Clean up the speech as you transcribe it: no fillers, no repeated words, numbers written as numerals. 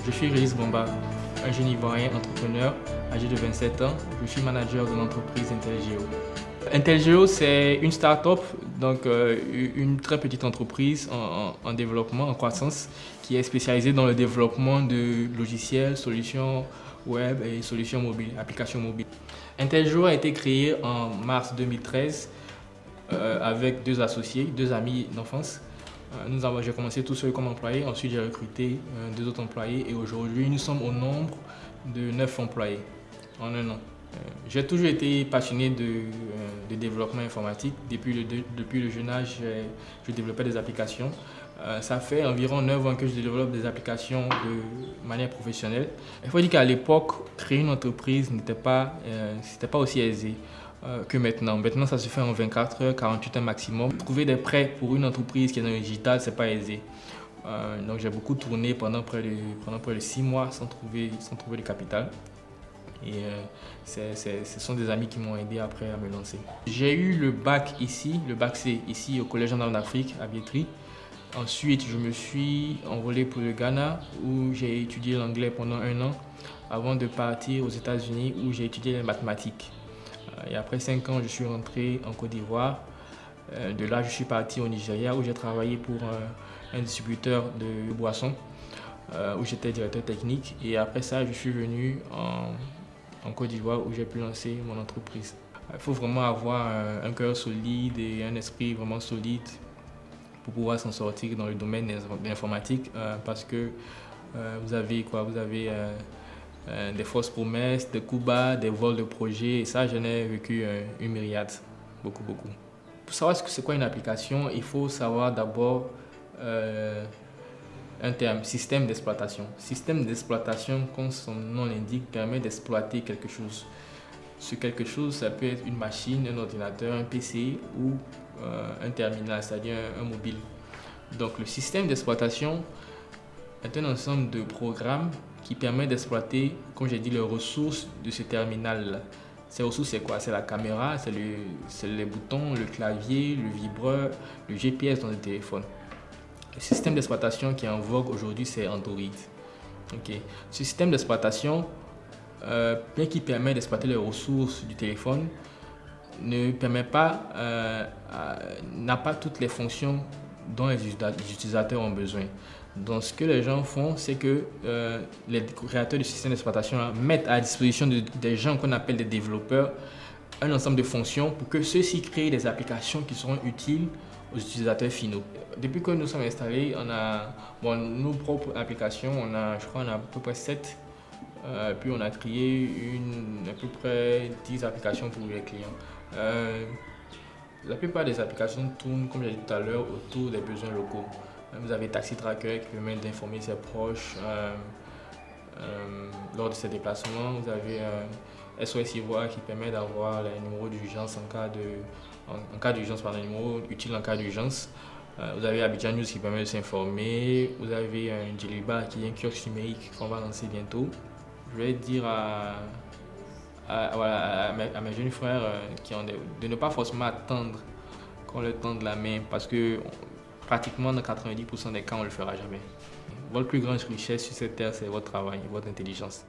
Je suis Régis Bomba, un jeune Ivoirien entrepreneur âgé de 27 ans. Je suis manager de l'entreprise Intelgeo. Intelgeo, c'est une start-up, donc une très petite entreprise en développement, en croissance, qui est spécialisée dans le développement de logiciels, solutions web et solutions mobiles, applications mobiles. Intelgeo a été créé en mars 2013 avec deux associés, deux amis d'enfance. J'ai commencé tout seul comme employé, ensuite j'ai recruté deux autres employés et aujourd'hui nous sommes au nombre de 9 employés en un an. J'ai toujours été passionné de développement informatique. Depuis le jeune âge, je développais des applications. Ça fait environ 9 ans que je développe des applications de manière professionnelle. Il faut dire qu'à l'époque, créer une entreprise n'était pas aussi aisé que maintenant. Maintenant, ça se fait en 24 heures, 48 heures maximum. Trouver des prêts pour une entreprise qui est dans le digital, c'est pas aisé. Donc j'ai beaucoup tourné pendant près de 6 mois sans trouver de capital. Et ce sont des amis qui m'ont aidé après à me lancer. J'ai eu le bac ici, le bac C, ici au Collège Gendarme d'Afrique à Vietri. Ensuite, je me suis envolé pour le Ghana où j'ai étudié l'anglais pendant 1 an avant de partir aux États-Unis où j'ai étudié les mathématiques. Et après 5 ans, je suis rentré en Côte d'Ivoire. De là, je suis parti au Nigeria où j'ai travaillé pour un distributeur de boissons où j'étais directeur technique. Et après ça, je suis venu en Côte d'Ivoire où j'ai pu lancer mon entreprise. Il faut vraiment avoir un cœur solide et un esprit vraiment solide pour pouvoir s'en sortir dans le domaine de l'informatique parce que vous avez des fausses promesses, des coups bas, des vols de projets et ça, j'en ai vécu une myriade, beaucoup. Pour savoir ce que c'est quoi une application, il faut savoir d'abord un terme, système d'exploitation. Système d'exploitation, comme son nom l'indique, permet d'exploiter quelque chose. Ce quelque chose, ça peut être une machine, un ordinateur, un PC ou un terminal, c'est-à-dire un mobile. Donc le système d'exploitation est un ensemble de programmes qui permet d'exploiter, comme j'ai dit, les ressources de ce terminal-là. Ces ressources, c'est quoi? C'est la caméra, c'est les boutons, le clavier, le vibreur, le GPS dans le téléphone. Le système d'exploitation qui est en vogue aujourd'hui, c'est Android. Okay. Ce système d'exploitation, bien qu'il permet d'exploiter les ressources du téléphone, n'a pas toutes les fonctions dont les utilisateurs ont besoin. Donc ce que les gens font, c'est que les créateurs du système d'exploitation mettent à disposition des gens qu'on appelle des développeurs un ensemble de fonctions pour que ceux-ci créent des applications qui seront utiles aux utilisateurs finaux. Depuis que nous sommes installés, on a nos propres applications, je crois qu'on a à peu près 7. Puis on a créé à peu près 10 applications pour les clients. La plupart des applications tournent, comme j'ai dit tout à l'heure, autour des besoins locaux. Vous avez Taxi Tracker qui permet d'informer ses proches lors de ses déplacements. Vous avez SOS Ivoire qui permet d'avoir les numéros d'urgence en cas d'urgence, par les numéros utiles en cas d'urgence. Vous avez Abidjan News qui permet de s'informer. Vous avez un Djeliba qui est un kiosque numérique qu'on va lancer bientôt. Je vais dire à mes jeunes frères de ne pas forcément attendre qu'on leur tende la main parce que pratiquement dans 90% des cas, on ne le fera jamais. Votre plus grande richesse sur cette terre, c'est votre travail, votre intelligence.